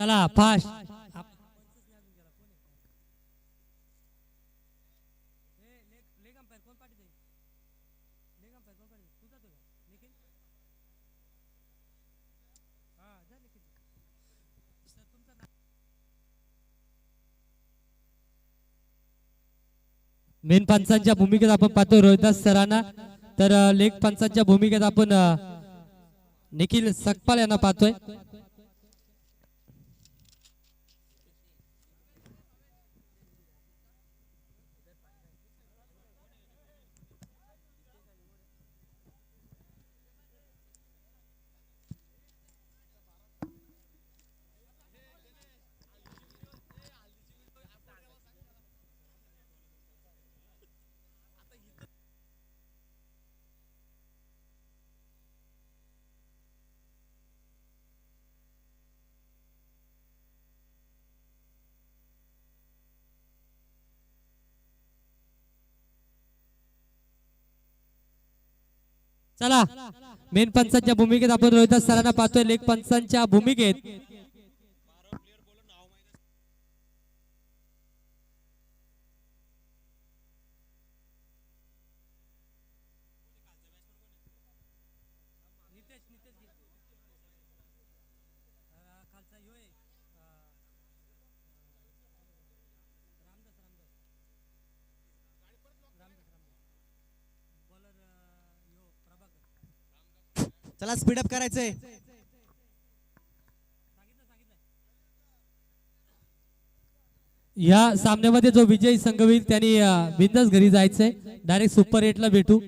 चला fast. Main पंचांच्या भूमिकेत आपण पाहतो रोहिदास सरांना. तर लेख पंचांच्या भूमिकेत आपण निखिल सकपाल यांना पाहतोय. चला मेन पंचांच्या भूमिकेत आपण रोहिदास सरांना पाहतोय. लेख पंचांच्या भूमिकेत चला स्पीडअप करायचंय. या सामन्यामध्ये जो विजयी संघ होईल त्यांनी बिंदास घरी जायचंय. डायरेक्ट सुपर 8 ला भेटू.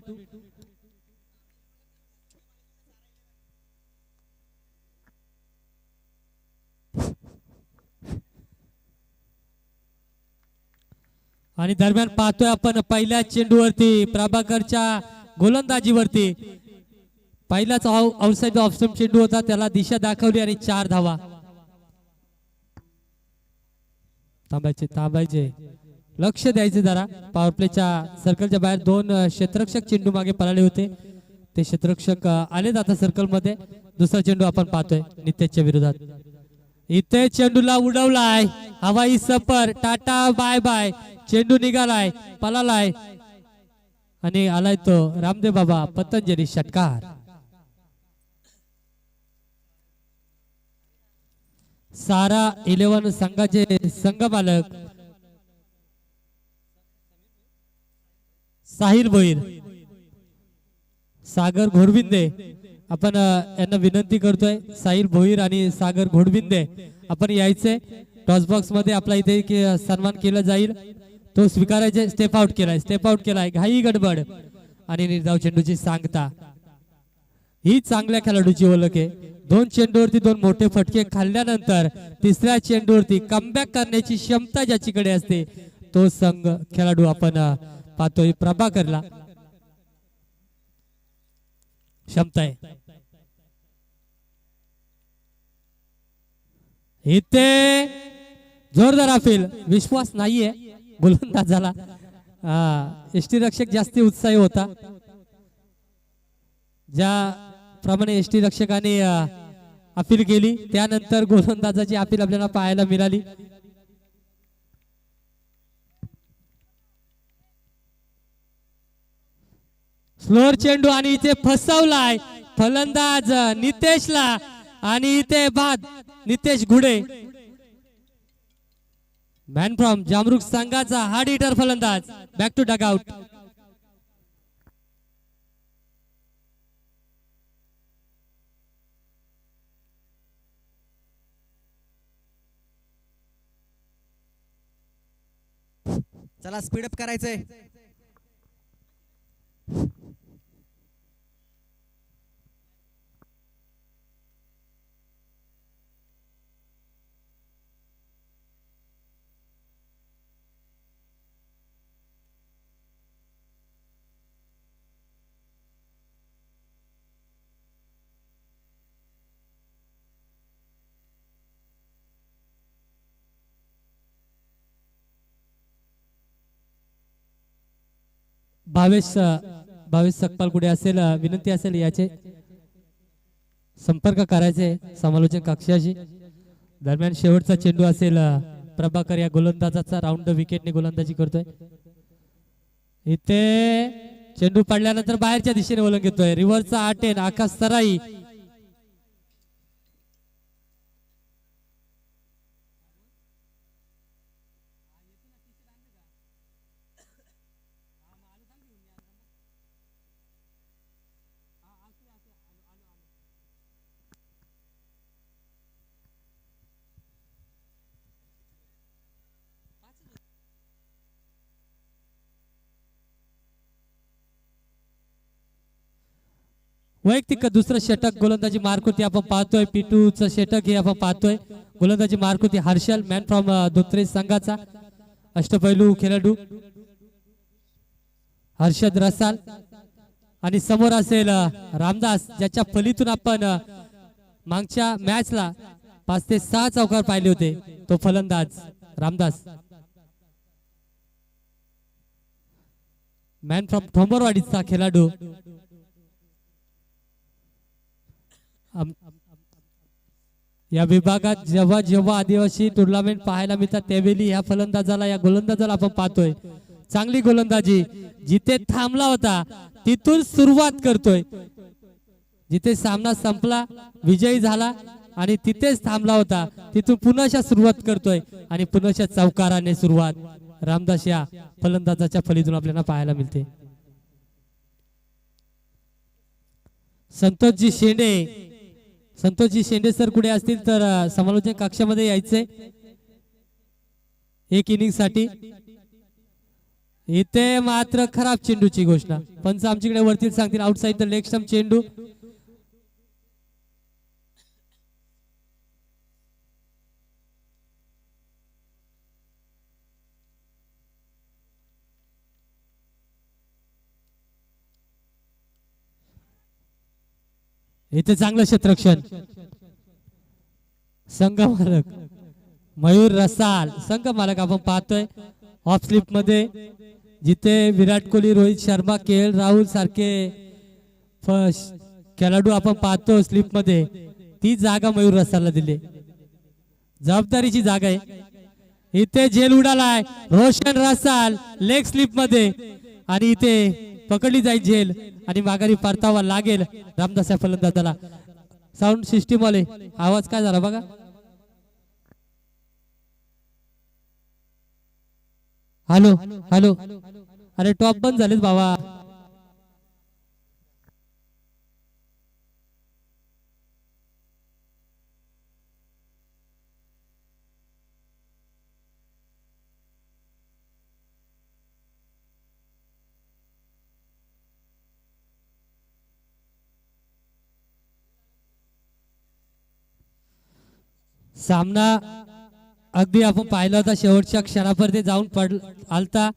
आणि दरम्यान पाहतोय आपण पहिल्या चेंडूवरती प्रभाकरच्या गोलंदाजीवरती पहिलाच आउटसाइड ऑफ स्टंप चेंडू होता, त्याला दिशा दाखवली आणि 4 धावा. थांबायचे लक्ष द्यायचे जरा. पॉवर प्लेच्या सर्कलच्या बाहेर 2 क्षेत्ररक्षक चेंडू मागे पळाले होते. ते क्षेत्ररक्षक आलेत आता सर्कल मध्ये. दुसरा चेंडू आपण पाहतोय नितेशच्या विरोधात. इथे चेंडूला उडवलाय हवाई सफर. Tata bye bye. चेंडू निघालाय पळालाय आणि आलाय तो रामदेव बाबा पतंजली षटकार. सारा 11 संघाचे संघ मालक साहिल भोईर, सागर घोडविंदे आपण यांना विनंती करतोय. साहिल भोईर आणि सागर घोडविंदे आपण यायचे. टॉस बॉक्स मध्ये आपला इथे सन्मान केला जाईल तो स्वीकारायचे. स्टेप आउट केलाय घाई गडबड आणि निर्धाव चेंडूची सांगता. ही चांगल्या खेळाडूची ओळख आहे. 2 चेंडूवरती 2 मोठे फटके खाल्ल्यानंतर तिसऱ्या चेंडूवरती कमबॅक करण्याची क्षमता ज्याच्याकडे असते तो संघ खेळाडू आपण पाहतोय. प्रभाकरला क्षमता आहे. इथे जोरदार अपील. विश्वास नाहीये गोलंदाजाला. एसटी रक्षक जास्ती उत्साही होता. ज्याप्रमाणे एसटी रक्षकाने अपील केली त्यानंतर गोलंदाजाची अपील आपल्याला पाहायला मिळाली. स्लोअर चेंडू आणि इथे फसवलाय फलंदाज नितेशला आणि इथे बाद नितेश घुडे मॅन फ्रॉम जामरुख संघाचा हार्ड हिटर फलंदाज. Back to dugout. चला स्पीडअप करायचंय. भावेश सकपाल कुठे असेल विनंती असेल याचे संपर्क करायचे समालोचन कक्षाशी. दरम्यान शेवटचा चेंडू असेल प्रभाकर या गोलंदाजाचा राऊंड द विकेटने गोलंदाजी करतोय. इथे चेंडू पडल्यानंतर बाहेरच्या दिशेने वळून घेतोय. रिव्हरचा आटेन आकाश सराई. वैयक्तिक दुसरं षटक गोलंदाजी मारकृती आपण पाहतोय. P2चं षटक हे आपण पाहतोय. गोलंदाजी मारकृती हर्षल मॅन फ्रॉम धोत्रे संघाचा अष्टपैलू खेळाडू हर्षद रसाल आणि समोर असेल रामदास ज्याच्या फलीतून आपण मागच्या मॅचला 5 ते 6 चौकार पाहिले होते. तो फलंदाज रामदास मॅन फ्रॉम ठोंबरवाडीचा खेळाडू. या विभागात जेव्हा जेव्हा आदिवासी टुर्नामेंट पाहायला मिळतात त्यावेळी या फलंदाजाला या गोलंदाजाला आपण पाहतोय. चांगली गोलंदाजी. जिथे थांबला होता तिथून सुरुवात करतोय. जिथे सामना संपला विजयी झाला आणि तिथेच थांबला होता तिथून पुन्हा सुरुवात करतोय आणि पुन्हा चौकाराने सुरुवात रामदास या फलंदाजाच्या फलीतून आपल्याला पाहायला मिळते. संतोषजी शेंडे सर कुठे असतील तर समालोचन कक्षामध्ये यायचे एक इनिंग साठी. इथे मात्र खराब चेंडूची घोषणा. पंच आमच्याकडे वरती सांगतील आउटसाइड द लेग स्टंप चेंडू. इथे चांगलं क्षेत्ररक्षण. संघ मालक मयूर रसाल संघ मालक आपण पाहतोय ऑफ स्लिप मध्ये. जिथे विराट कोहली रोहित शर्मा KL राहुल सारखे खेळाडू आपण पाहतो स्लिप मध्ये ती जागा मयूर रसालला दिली. जबाबदारीची जागा आहे. इथे झेल उडालाय रोशन रसाल लेग स्लिप मध्ये आणि इथे पकडली जाईल झेल आणि माघारी परतावा लागेल रामदास या फलंदाजाला. साऊंड सिस्टीम वाले आवाज काय झाला बघा. हॅलो हॅलो अरे टॉप बंद झालेत बाबा. सामना अगदी आपण पाहिला होता शेवटच्या क्षणापर्यंत जाऊन आलता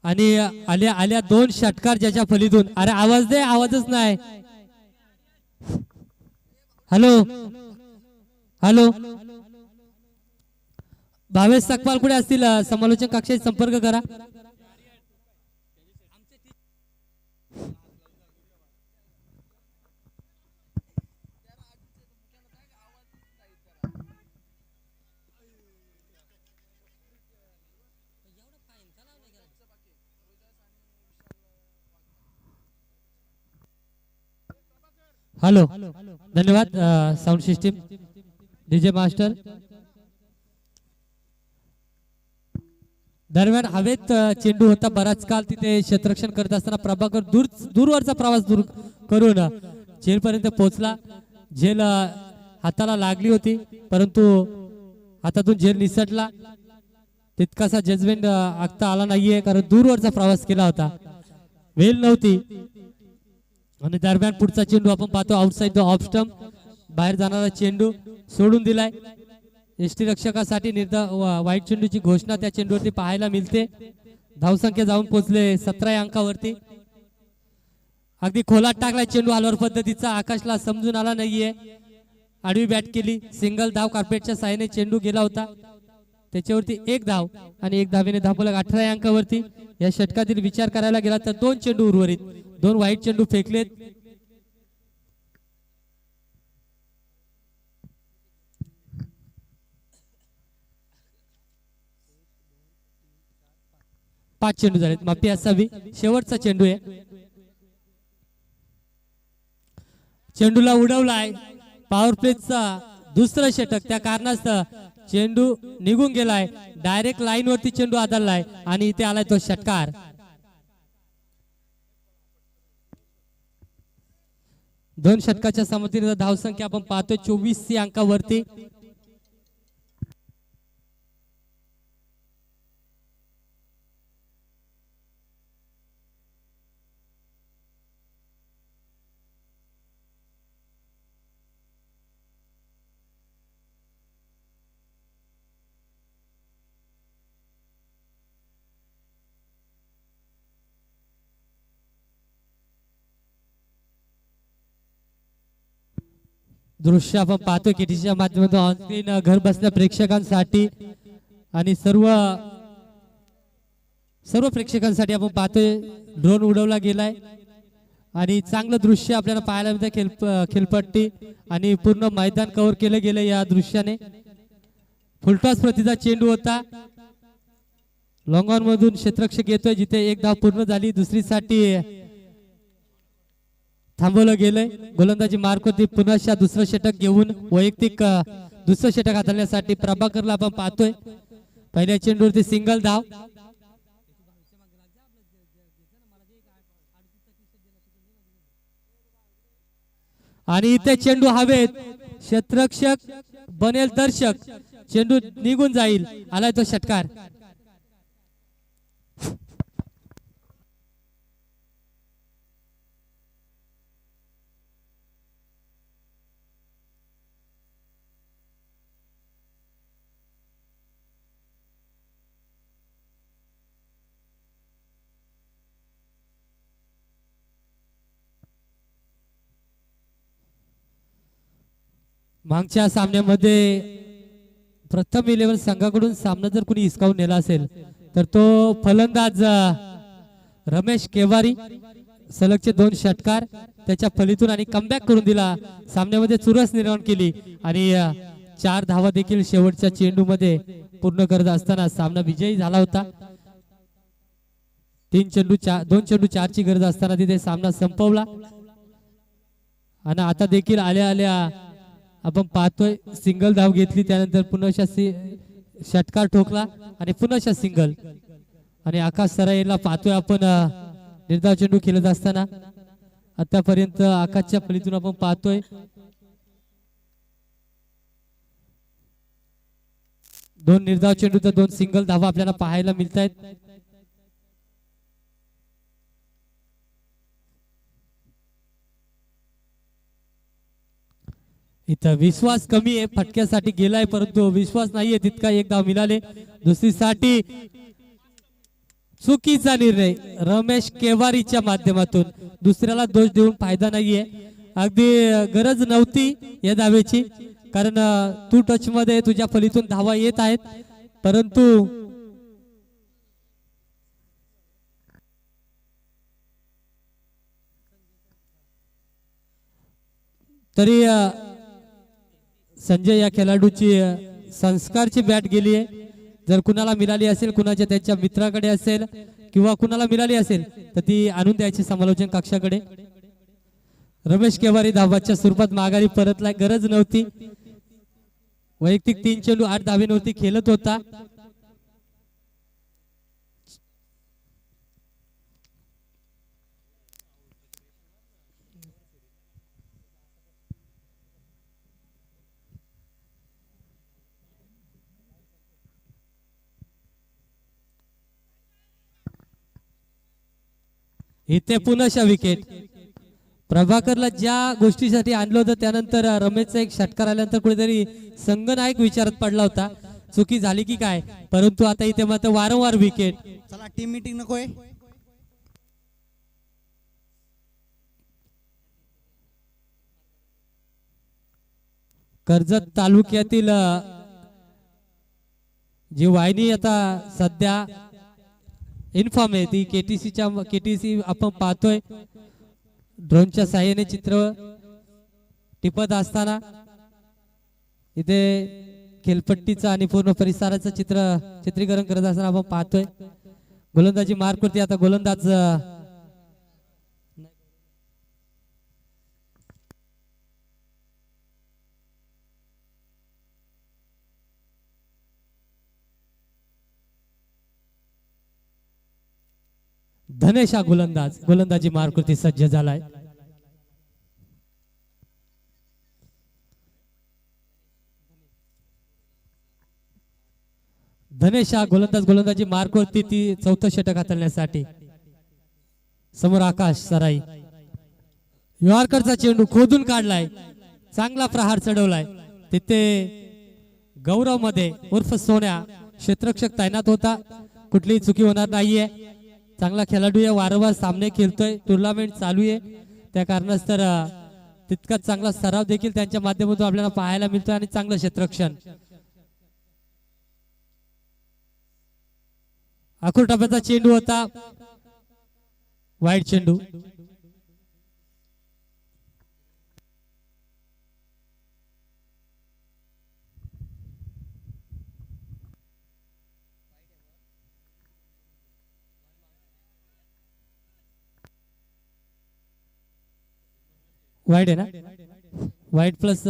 आणि आल्या आल्या 2 षटकार ज्याच्या फलीतून. अरे आवाज दे आवाजच नाही. हॅलो हॅलो भावेश सकपाल कुठे असतील समालोचन कक्षाशी संपर्क करा. हॅलो धन्यवाद साऊंड सिस्टीम डीजे मास्टर. दरम्यान हवेत चेंडू होता बराच काळ तिथे क्षेत्ररक्षण करत असताना प्रभाकर दूरवरचा प्रवास दूर करून झेल पर्यंत पोहोचला. झेल हाताला लागली होती परंतु हातातून झेल निसटला. तितकासा जजमेंट आखता आला नाहीये कारण दूरवरचा प्रवास केला होता वेल नव्हती. आणि दरम्यान पुढचा चेंडू आपण पाहतो आउटसाइड द ऑफ स्टंप. बाहेर जाणारा चेंडू सोडून दिलाय. यष्टीरक्षकासाठी वाईट चेंडूची घोषणा त्या चेंडूवरती पाहायला मिळते. धावसंख्या जाऊन पोहोचले 17 अंकावरती. अगदी खोलात टाकलाय चेंडू हलवर पद्धतीचा. आकाशला समजून आला नाहीये. आडवी बॅट केली. सिंगल धाव कार्पेटच्या साहाय्याने चेंडू गेला होता. त्याच्यावरती 1 धाव आणि 1 धावेने धावपलक 18 अंकावरती. या षटकातील विचार करायला गेला तर 2 चेंडू उर्वरित. 2 वाईट चेंडू फेकलेत. 5 चेंडू झालेत, माफी असावी. शेवटचा चेंडू आहे. चेंडूला उडवलाय. पॉवर प्लेचा दुसरं षटक. त्या कारणास्तव चेंडू निघून गेलाय. डायरेक्ट लाईन वरती चेंडू आदळलाय आणि इथे आलाय तो षटकार. दोन षटकाच्या समतीने धावसंख्या आपण पाहतोय 24 अंकावरती. दृश्य आपण पाहतोय केटीच्या माध्यमातून ऑनस्क्रीन घर बसल्या प्रेक्षकांसाठी आणि सर्व प्रेक्षकांसाठी आपण पाहतोय. ड्रोन उडवला गेलाय आणि चांगलं दृश्य आपल्याला पाहायला मिळतं. खेळपट्टी आणि पूर्ण मैदान कव्हर केलं गेलं या दृश्याने. फुलटॉस प्रतीचा चेंडू होता. लॉंग ऑन मधून क्षेत्ररक्षक येतोय जिथे एक धाव पूर्ण झाली. दुसरीसाठी थांबवलं गेलंय. गोलंदाजी मार्क होती. पुन्हा दुसरं षटक घेऊन वैयक्तिक दुसरं षटक हाताळण्यासाठी प्रभाकरला आपण पाहतोय. पहिल्या चेंडूवरती सिंगल धाव. आणि इथे चेंडू हवेत. क्षेत्ररक्षक बनेल दर्शक. चेंडू निघून जाईल. आलाय तो षटकार. मागच्या सामन्यामध्ये प्रथम 11 संघाकडून सामना जर कुणी हिसकावून नेला असेल तर तो फलंदाज रमेश केवारी. सलगचे 2 षटकार त्याच्या फलीतून आणि कमबॅक करून दिला. सामन्यामध्ये चुरस निर्माण केली आणि 4 धावा देखील शेवटच्या चेंडू मध्ये पूर्ण करत असताना सामना विजयी झाला होता. 2 चेंडू 4 ची गरज असताना तिथे सामना संपवला. आणि आता देखील आल्या आपण पाहतोय सिंगल धाव घेतली. त्यानंतर पुन्हा षटकार ठोकला आणि पुन्हा सिंगल. आणि आकाश सराईला पाहतोय आपण निर्धाव चेंडू खेळत असताना. आतापर्यंत आकाशच्या फलीतून आपण पाहतोय 2 निर्धाव चेंडू तर 2 सिंगल धावा आपल्याला पाहायला मिळत आहेत. इथं विश्वास कमी आहे. फटक्यासाठी गेलाय परंतु विश्वास नाहीये तितका. एक धाव मिळाले. दुसरीसाठी चुकीचा निर्णय रमेश केवारीच्या माध्यमातून. दुसऱ्याला दोष देऊन फायदा नाहीये. अगदी गरज नव्हती या धावेची कारण तू टच मध्ये तुझ्या फलीतून धावा येत आहेत परंतु तरी संजय या खेळाडूची संस्कारची बॅट गेली आहे. जर कुणाला मिळाली असेल, कुणाच्या त्यांच्या मित्राकडे असेल किंवा कुणाला मिळाली असेल तर ती आणून द्यायची समालोचन कक्षाकडे. रमेश केवारी धावाच्या स्वरूपात माघारी परतलाय. गरज नव्हती. वैयक्तिक 3 चेंडू 8 धावेवरती खेळत होता. इथे पुन्हा विकेट. प्रभाकरला ज्या गोष्टीसाठी आणलं होतं त्यानंतर रमेशचा एक षटकार आल्यानंतर कुठेतरी संघनायक विचारात पडला होता. चुकी झाली की काय परंतु आता इथे मात्र वारंवार विकेट. चला टीम मीटिंग नकोय. कर्जत तालुक्यातील जी वाहिनी आता सध्या इन्फॉर्म आहे ती केटीसी आपण पाहतोय. ड्रोनच्या साहाय्याने चित्र टिपत असताना इथे खेळपट्टीचं आणि पूर्ण परिसराचं चित्रीकरण करत असताना आपण पाहतोय. गोलंदाजी मार्कवरती आता गोलंदाज धनेश हा गोलंदाजी मार्कवरती सज्ज झालाय. धनेश हा गोलंदाजी मार्कवरती ती चौथं षटक हाताळण्यासाठी. समोर आकाश सराई. यॉर्करचा चेंडू खोदून काढलाय, चांगला प्रहार चढवलाय. तिथे गौरव मध्ये उर्फ सोन्या क्षेत्ररक्षक तैनात होता. कुठलीही चुकी होणार नाहीये. चांगला खेळाडू आहे, वारंवार सामने खेळतोय, टुर्नामेंट चालू आहे. त्या कारणास तर तितकाच चांगला सराव देखील त्यांच्या माध्यमातून आपल्याला पाहायला मिळतोय आणि चांगलं क्षेत्ररक्षण. आखूर टप्प्याचा चेंडू होता, वाईट चेंडू. वाईट आहे ना, वाईट प्लस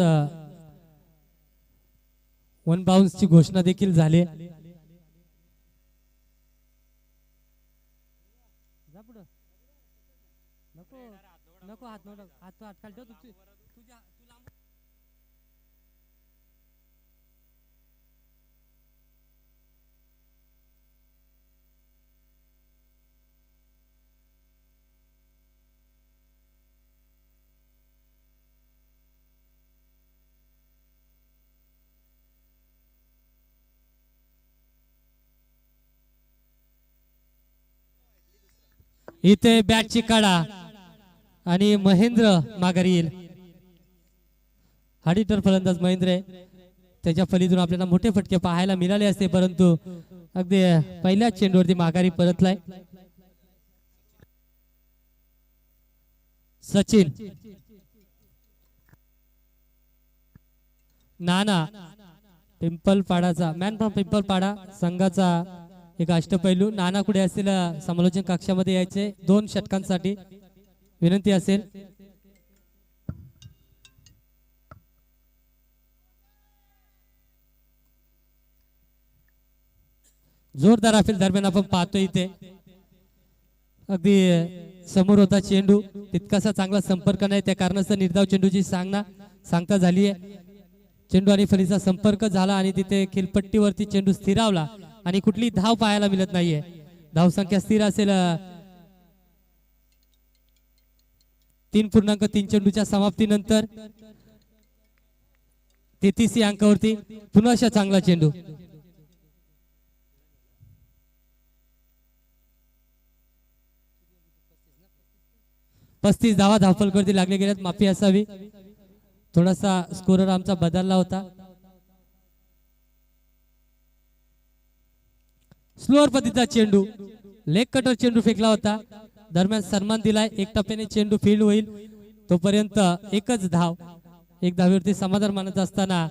1 बाउन्स ची घोषणा देखील झाली. नको हात खाली ठेव. इथे बॅटची काढा आणि महेंद्र माघारी येईल. हाडीटर फलंदाज महेंद्र आहे. त्याच्या फलीतून आपल्याला मोठे फटके पाहायला मिळाले असते, परंतु अगदी पहिल्याच चेंडूवरती माघारी परतलाय. सचिन नाना पिंपलपाडाचा मॅन फ्रॉम पिंपलपाडा संघाचा एक अष्टपैलू. नाना कुठे असतील समालोचन कक्षामध्ये यायचे 2 षटकांसाठी विनंती असेल. जोरदार अफील दरम्यान आपण पाहतो इथे अगदी समोर होता चेंडू, तितकासा चांगला संपर्क नाही, त्या कारणास्तव निर्धाव चेंडूची सांगता झाली आहे. चेंडू आणि फलीचा संपर्क झाला आणि तिथे खिलपट्टीवरती चेंडू स्थिरावला आणि कुठली धाव पाहायला मिळत नाहीये. धाव संख्या स्थिर असेल 3.3 चेंडूच्या समाप्तीनंतर 33 अंकावरती पुन्हा चांगला चेंडू. पस्तीस धावा धावफलकावरती लागले गेल्यात, माफी असावी. थोडासा स्कोरर आमचा बदलला होता. स्लोअर पद्धतीचा चेंडू, लेग कटर चेंडू फेकला होता. दरम्यान सन्मान दिलाय. 1 टप्प्याने चेंडू फील्ड होईल, तोपर्यंत एकच धाव. 1 धावेवरती समाधान मानत असताना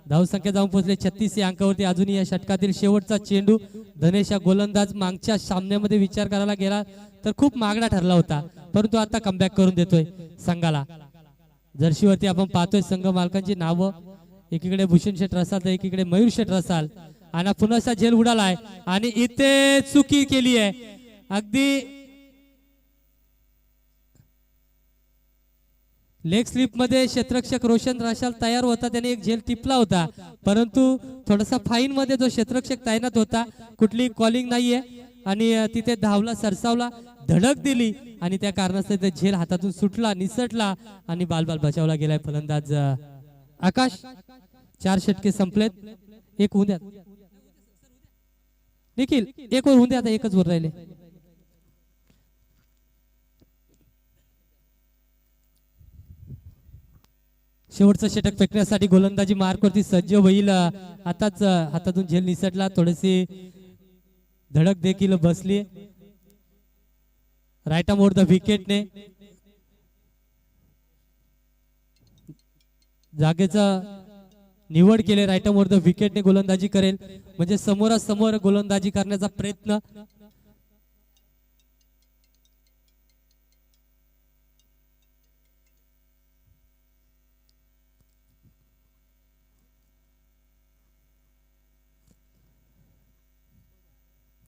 धावसंख्या जाऊन पोहोचले 36 या अंकावरती. अजूनही या षटकातील शेवटचा चेंडू. धनेश हा गोलंदाज मागच्या सामन्यामध्ये विचार करायला गेला तर खूप मागणा ठरला होता, परंतु आता कमबॅक करून देतोय संघाला. जर्सीवरती आपण पाहतोय संघ मालकांची नावं, एकीकडे भूषण शेठ रसाल तर एकीकडे मयूर शेठ रसाल. आणि पुन्हा झेल उडालाय आणि इथे चुकी केली आहे. अगदी लेग स्लिप मध्ये क्षेत्ररक्षक रोशन राशाल तयार होता, त्याने एक झेल टिपला होता, परंतु थोडासा फाईन मध्ये जो क्षेत्ररक्षक तैनात होता, कुठली कॉलिंग नाहीये आणि तिथे धावला, सरसावला, धडक दिली आणि त्या कारणास्तव ते झेल हातातून सुटला, निसटला आणि बालबाल बचावला गेलाय फलंदाज आकाश. 4 षटके संपलेत. एक होऊन द्या निखिल, एक वर होऊन द्या, आता एकच वर राहिले. शेवटचं षटक फेकण्यासाठी गोलंदाजी मार्कवरती सज्ज होईल. आताच हातातून झेल निसटला, थोडीशी धडक देखील बसली. राईट आर्म ओव्हर द विकेटने जागेचा निवड केले. राईट आर्म ओव्हर द विकेटने गोलंदाजी करेल, म्हणजे समोरासमोर गोलंदाजी करण्याचा प्रयत्न.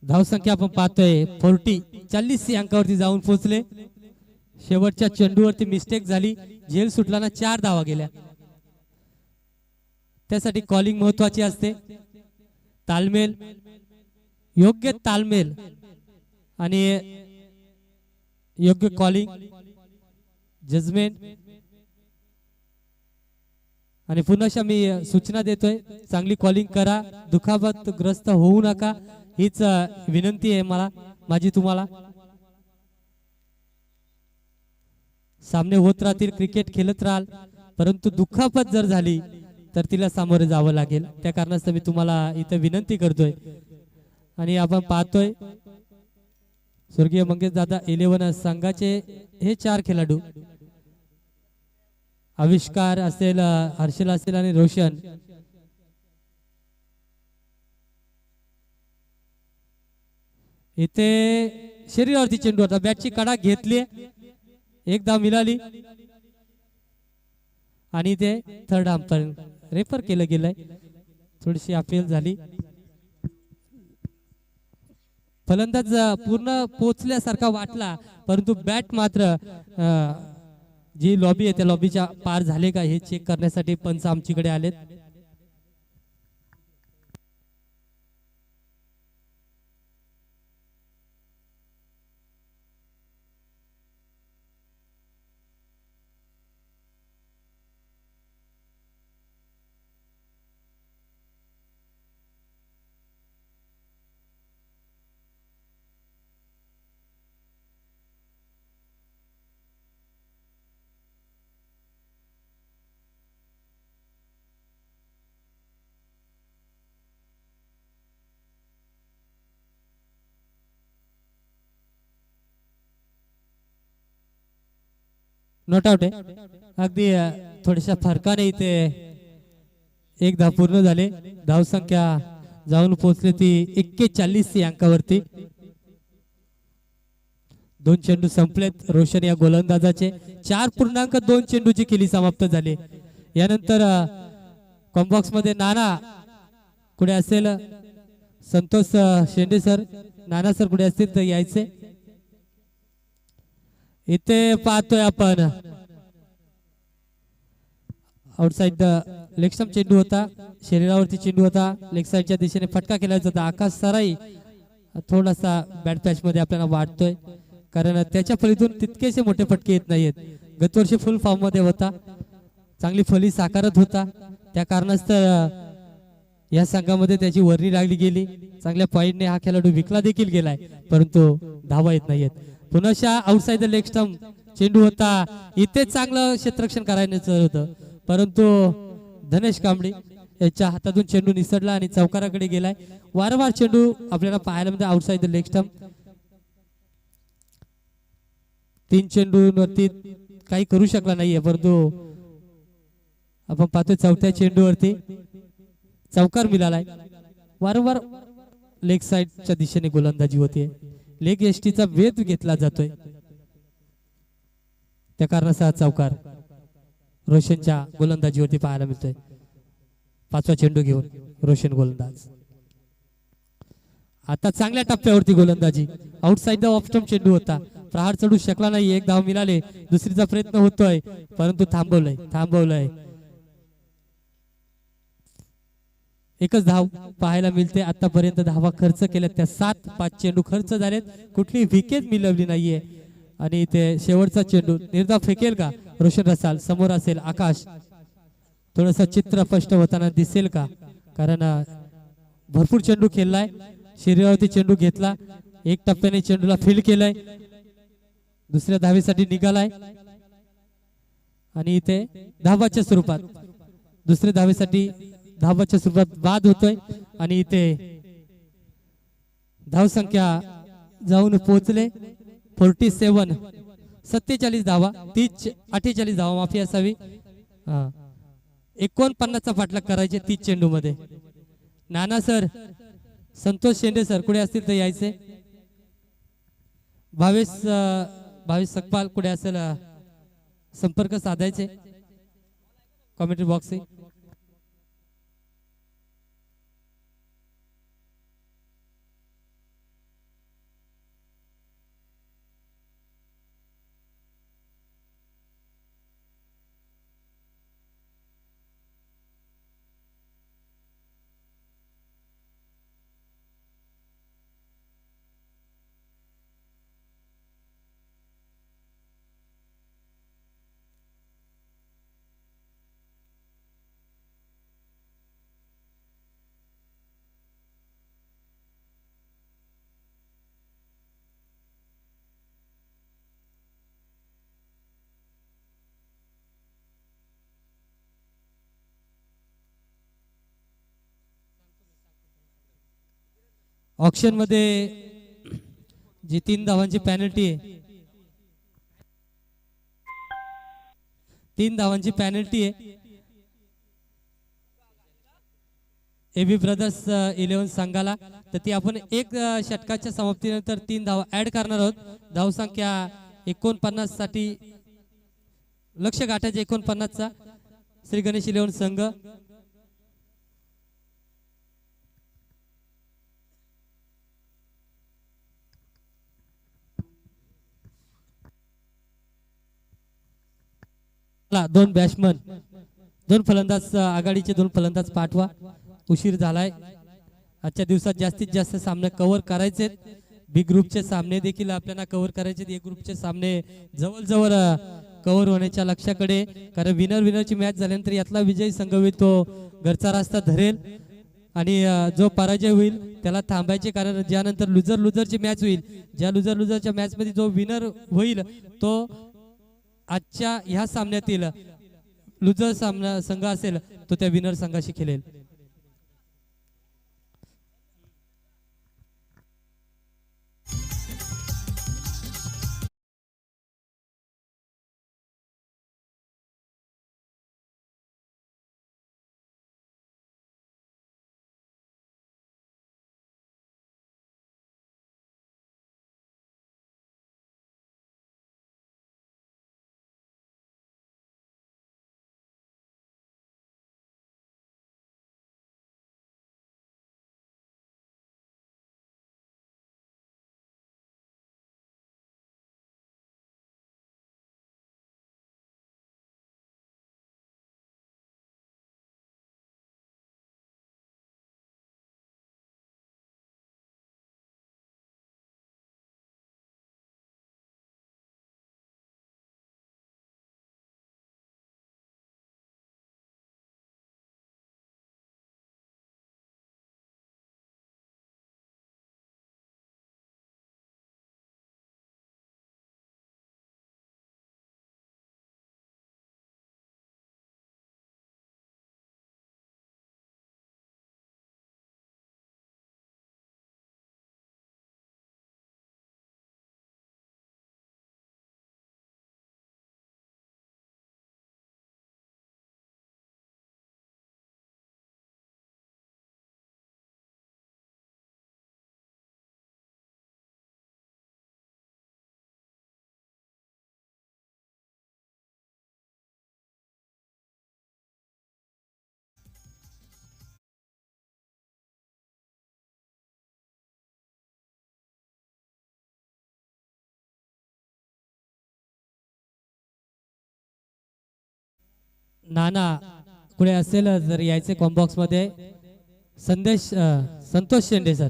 धावसंख्या आपण पाहतोय 40 अंकावरती जाऊन पोहोचले. शेवटच्या चेंडूवरती मिस्टेक झाली, झेल सुटलाना 4 धावा गेल्या. त्यासाठी कॉलिंग महत्वाची असते. तालमेल, योग्य तालमेल आणि योग्य कॉलिंग, जजमेंट. आणि पुन्हा मी सूचना देतोय, चांगली कॉलिंग करा, दुखापतग्रस्त होऊ नका, हीच विनंती आहे माझी तुम्हाला. सामने होत राहतील, क्रिकेट खेळत राहाल, परंतु दुखापत जर झाली तर तिला सामोरे जावं लागेल. त्या कारणास्तव मी तुम्हाला इथे विनंती करतोय. आणि आपण पाहतोय स्वर्गीय मंगेश दादा 11 संघाचे हे 4 खेळाडू, आविष्कार असेल, हर्षल असेल आणि रोशन. इथे शरीरावरती चेंडू होता, बॅटची कडा घेतली, एक धाव मिळाली आणि ते थर्ड अंपायर रेफर केलं गेलंय. थोडीशी अपील झाली. फलंदाज पूर्ण पोचल्यासारखा वाटला, परंतु बॅट मात्र जी लॉबी आहे त्या लॉबीच्या पार झाले का हे चेक करण्यासाठी पंच आमच्याकडे आलेत. नॉट आउट आहे. अगदी थोड्याशा फरकाने इथे एक धाव पूर्ण झाले. धावसंख्या जाऊन पोहोचली ती 41 अंकावरती. 2 चेंडू संपलेत रोशन या गोलंदाजाचे. 4.2 चेंडूची खेळी समाप्त झाली. यानंतर कॉम्बॉक्स मध्ये नाना कुठे असेल, संतोष शेंडे सर, नाना सर कुठे असतील तर यायचे. इथे पाहतोय आपण आउटसाइड लेग स्टंप चेंडू होता, शरीरावरती चेंडू होता, लेग साइडच्या दिशेने फटका केलायचा होता. आकाश सराई थोडासा बॅट पॅच मध्ये आपल्याला वाटतोय, कारण त्याच्या फलीतून तितकेसे मोठे फटके येत नाहीत. गतवर्षी फुल फॉर्म मध्ये होता, चांगली फली साकारत होता. त्या कारणास्तव या संघामध्ये त्याची वर्णी लागली गेली. चांगल्या पॉइंटने हा खेळाडू विकला देखील गेलाय, परंतु धावा येत नाहीयेत. पुन्हा आउटसाइड द लेग स्टंप चेंडू होता, इथे चांगलं क्षेत्ररक्षण करायचं होतं, परंतु धनेश कांबळे याच्या हातातून चेंडू निसटला आणि चौकाराकडे गेलाय. वारंवार चेंडू आपल्याला पाहायला मिळते आउटसाइड द लेग स्टंप. 3 चेंडूवरती काही करू शकला नाहीये, परंतु आपण पाहतोय 4थ्या चेंडूवरती चौकार मिळालाय. वारंवार लेग साइडच्या दिशेने गोलंदाजी होते, लेग एसटीचा वेध घेतला जातोय, त्या कारणाचा चौकार रोशनच्या गोलंदाजीवरती पाहायला मिळतोय. 5वा चेंडू घेऊन रोशन गोलंदाज. आता चांगल्या टप्प्यावरती गोलंदाजी. आउटसाइड द ऑफ स्टंप चेंडू होता, प्रहार चढू शकला नाही. 1 धाव मिळाले. दुसरीचा प्रयत्न होतोय, परंतु थांबवलंय. एकच धाव पाहायला मिळते. आतापर्यंत धावा खर्च केल्या त्या 7. 5 चेंडू खर्च झालेत, कुठली विकेट मिळवली नाहीये. आणि ते शेवटचा चेंडू निर्धाव फेकेल का रोशन रसाल? समोर असेल आकाश. थोडस चित्र स्पष्ट होताना दिसेल का, कारण भरपूर चेंडू खेळलाय. शरीरावरती चेंडू घेतला, 1 टप्प्याने चेंडूला फील्ड केलाय, दुसऱ्या धावेसाठी निघालाय आणि इथे धावाच्या स्वरूपात दुसऱ्या धावेसाठी धावाच्या स्वरूपात बाद होतोय. आणि इथे धावसंख्या जाऊन पोहोचले 47. 47 धावा, 48 धावा माफी असावी. 49चा पाठलाग करायचे 30 चेंडू मध्ये. नाना सर, संतोष शेंडे सर कुठे असतील तर यायचे. भावेश सकपाल कुठे असेल संपर्क साधायचे कॉमेंट्री बॉक्स. ऑक्शन मध्ये जी 3 धावांची पॅनल्टी आहे, 3 धावांची पॅनल्टी आहे एबी ब्रदर्स 11 संघाला, तर ती आपण एक षटकाच्या समाप्तीनंतर 3 धावा ऍड करणार आहोत. धावसंख्या 49 साठी लक्ष गाठायचे 49 चा श्री गणेश 11 संघ. दोन बॅट्समन, दोन फलंदाज आघाडीचे, दोन फलंदाज पाठवा. उशीर झालाय. आजच्या दिवसात जास्तीत जास्त सामने कव्हर करायचे. बी ग्रुपचे सामने देखील आपल्याला कव्हर करायचे. ए ग्रुपचे सामने जवळ कव्हर होण्याच्या लक्षाकडे, कारण विनरची मॅच झाल्यानंतर यातला विजयी संघ होईल तो घरचा रास्ता धरेल आणि जो पराजय होईल त्याला थांबायचे, कारण ज्यानंतर लुजरची मॅच होईल, ज्या लुजरच्या मॅच मध्ये जो विनर होईल तो आजच्या ह्या सामन्यातील लुजर सामना संघ असेल तो त्या विनर संघाशी खेळेल. नाना कुठे असेल जर यायचे कॉम्बॉक्स मध्ये. संतोष शेंडे सर.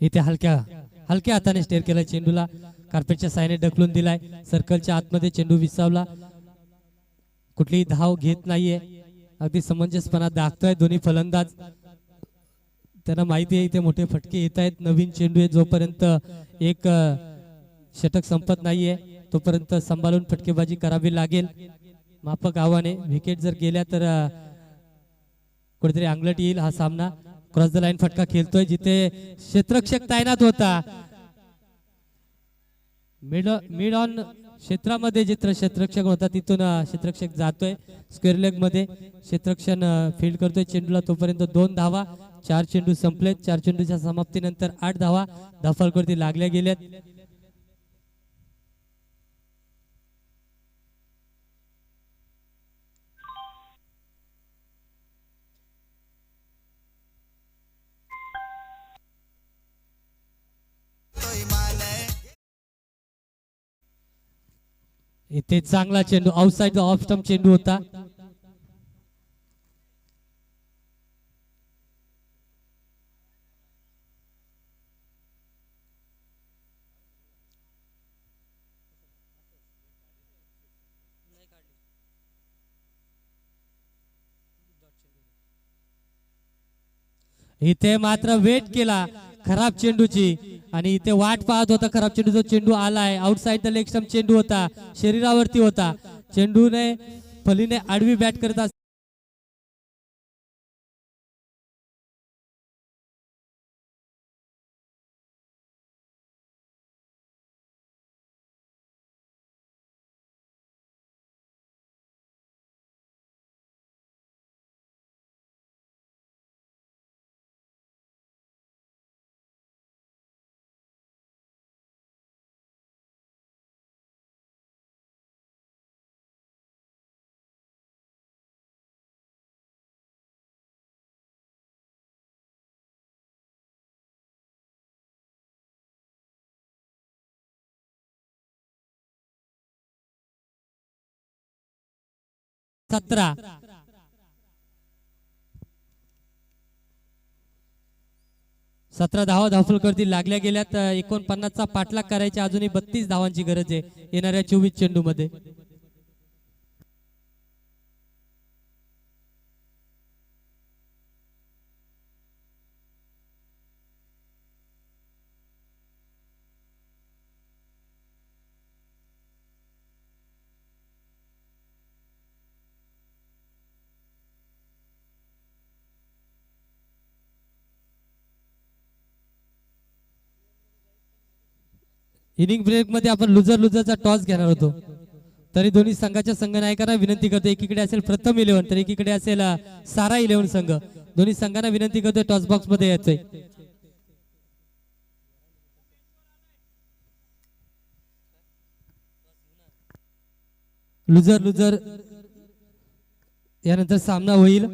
इथे हलक्या हाताने स्टेअर केला चेंडूला, कार्पेटच्या साईने ढकलून दिलाय. सर्कलच्या आतमध्ये चेंडू विसावला. कुठलीही धाव घेत नाहीये, अगदी समंजसपणा दाखतोय दोन्ही फलंदाज. त्यांना माहिती आहे इथे मोठे फटके येत आहेत. नवीन चेंडू आहे, जोपर्यंत एक षटक संपत नाहीये तोपर्यंत सांभाळून फटकेबाजी करावी लागेल. माफक आव्हाने, विकेट जर गेल्या तर कुठेतरी अंगलट येईल. हा सामना क्रॉस द लाईन फटका खेळतोय जिथे क्षेत्ररक्षक तैनात होता. मिड ऑन क्षेत्रामध्ये जिथे क्षेत्ररक्षक होता तिथून क्षेत्ररक्षक जातोय स्क्वेअर लेग मध्ये. क्षेत्ररक्षण फील्ड करतोय चेंडूला. तोपर्यंत 2 धावा. 4 चेंडू संपलेत. 4 चेंडूच्या समाप्तीनंतर 8 धावा धावफलकावरती लागल्या गेल्यात. इथे चांगला चेंडू आउटसाइड ऑफ स्टंप चेंडू होता. इथे मात्र वेट केला खराब चेंडूची आणि इथे वाट पाहत होता खराब चेंडूचा चेंडू आलाय आउटसाइड द लेग स्टंप चेंडू होता शरीरावरती होता चेंडूने फलीने आडवी बॅट करत 17 17 धावा धावफलकरती लागल्या गेल्यात 49 चा पाठलाग करायच्या अजूनही 32 धावांची गरज आहे येणाऱ्या 24 चेंडू मध्ये इनिंग ब्रेक मध्ये आपण लुजरचा टॉस घेणार होतो तरी दोन्ही संघाच्या संघनायकांना विनंती करतो एकीकडे असेल प्रथम 11 तर एकीकडे असेल सारा 11 संघ दोन्ही संघांना विनंती करतो टॉस बॉक्स मध्ये यायचंय लुजर यानंतर सामना होईल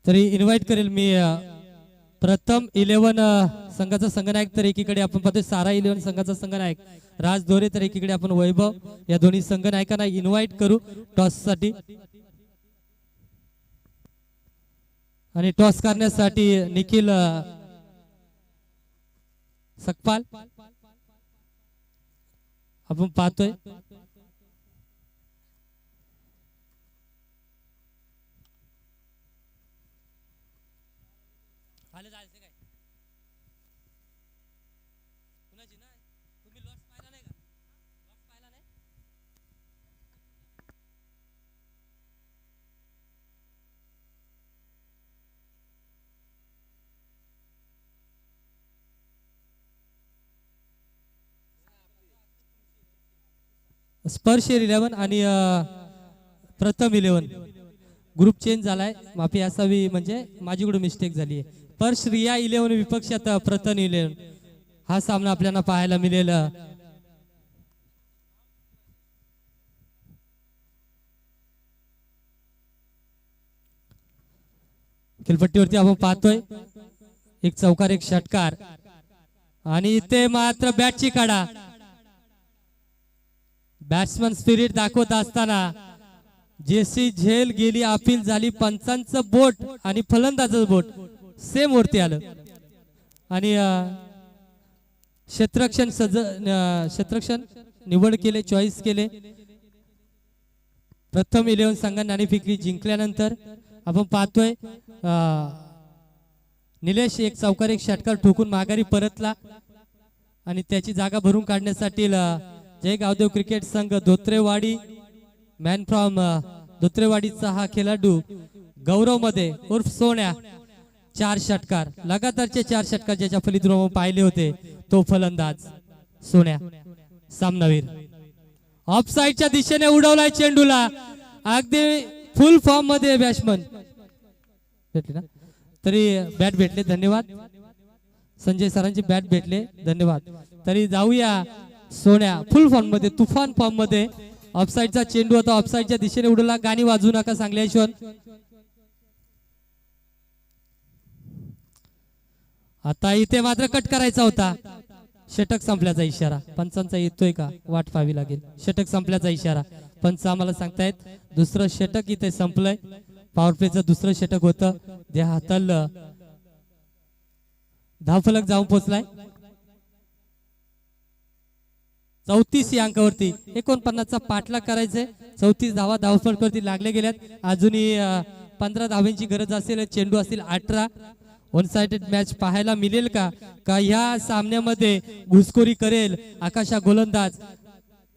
तरी इन्व्हाइट करेल मी प्रथम 11 संघाचा संघनायक तर एकीकडे आपण पाहतोय सारा 11 संघाचा संघनायक राज दोरे तर एकीकडे आपण वैभव या दोन्ही संघनायकांना इन्व्हाइट करू टॉस साठी आणि टॉस करण्यासाठी निखिल सकपाल आपण पाहतोय स्पर्श 11 आणि प्रथम 11 ग्रुप चेंज झालाय माफी असावी म्हणजे माझीकडून मिस्टेक झाली आहे स्पर्श रिया 11 विपक्षात प्रथम 11 हा सामना आपल्याला पाहायला मिळेल खेळपट्टीवरती आपण पाहतोय एक चौकार एक षटकार आणि इथे मात्र बॅटची काढा बॅट्समन स्पिरिट दाखवत असताना जेसी झेल गेली अपील झाली पंचांचं बोट आणि फलंदाजाचं बोट सेम वरती आलं आणि क्षेत्ररक्षण निवड केले चॉईस केले प्रथम 11 संघाने नाणेफेकी जिंकल्यानंतर आपण पाहतोय निलेश एक चौकार एक षटकार ठोकून माघारी परतला आणि त्याची जागा भरून काढण्यासाठी जय गावदेव क्रिकेट संघ धोत्रेवाडी मॅन फ्रॉम धोत्रेवाडीचा हा खेळाडू गौरव मध्ये उर्फ सोन्या 4 षटकार लगातारचे 4 षटकार ज्याच्या फलित पाहिले होते तो फलंदाज सोन्या सामनावीर ऑफ साइडच्या दिशेने उडवलाय चेंडूला अगदी फुल फॉर्म मध्ये बॅट्समन भेटले ना तरी बॅट भेटले धन्यवाद संजय सरांची बॅट भेटले धन्यवाद तरी जाऊया सोन्या फुल फॉर्म मध्ये तुफान फॉर्म मध्ये ऑफसाइडचा चेंडू होता ऑफसाइडच्या दिशेने उडवला गाणी वाजू नका सांगल्या यशवंत आता इथे मात्र कट करायचा होता षटक संपल्याचा इशारा पंचांचा येतोय का वाट पाहावी लागेल. षटक संपल्याचा इशारा पंच आम्हाला सांगतायत दुसरं षटक इथे संपलंय. पॉवर प्लेचं दुसरं षटक होतं जे हाताळलं. धावफलक जाऊन पोहोचलाय 34 या अंकावरती. 49चा पाठलाग करायचंय. 34 धावा धावफलकावरती लागले गेल्यात. अजूनही 15 धावांची गरज असेल. चेंडू असतील 18. वन साइडेड मॅच पाहायला मिळेल का का ह्या सामन्यामध्ये घुसखोरी करेल आकाशा गोलंदाज.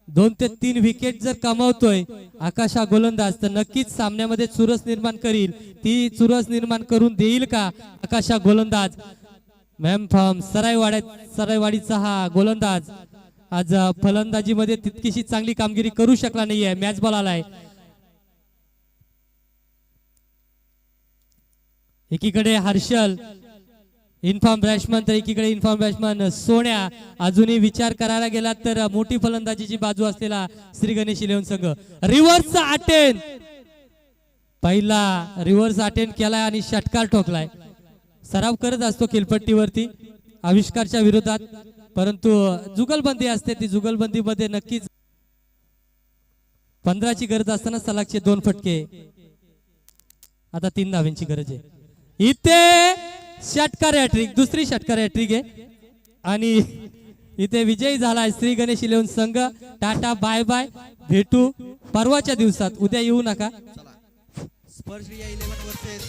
2 ते 3 विकेट जर कमावतोय आकाशा गोलंदाज तर नक्कीच सामन्यामध्ये चुरस निर्माण करील. ती चुरस निर्माण करून देईल का आकाशा गोलंदाज. मॅम फॉर्म सरायवाडीचा हा गोलंदाज आज फलंदाजीमध्ये तितकीशी चांगली कामगिरी करू शकला नाहीये. मॅच बॉल आलाय. एकीकडे हर्षल इन्फॉर्म बॅट्समन तर एकीकडे इन्फॉर्म बॅट्समन सोन्या. अजूनही विचार करायला गेला तर मोठी फलंदाजीची बाजू असलेला श्री गणेश इलेव्हन संघ रिव्हर्सचा अटेम्प्ट. पहिला रिव्हर्स अटेम्प्ट केलाय आणि षटकार ठोकलाय. सराव करत असतो खेळपट्टीवरती आविष्कारच्या विरोधात परंतु जुगलबंदी असते. ती जुगलबंदीमध्ये नक्कीच 15ची गरज असताना सलागचे 2 फटके. आता 3 धावांची गरज आहे. इथे षटकार हॅट्रिक दुसरी षटकार हॅट्रिक आहे आणि इथे विजयी झालाय श्री गणेश इलेव्हन संघ. Tata bye bye. भेटू परवाच्या दिवसात. उद्या येऊ नका. स्पर्श 11 वर्सेस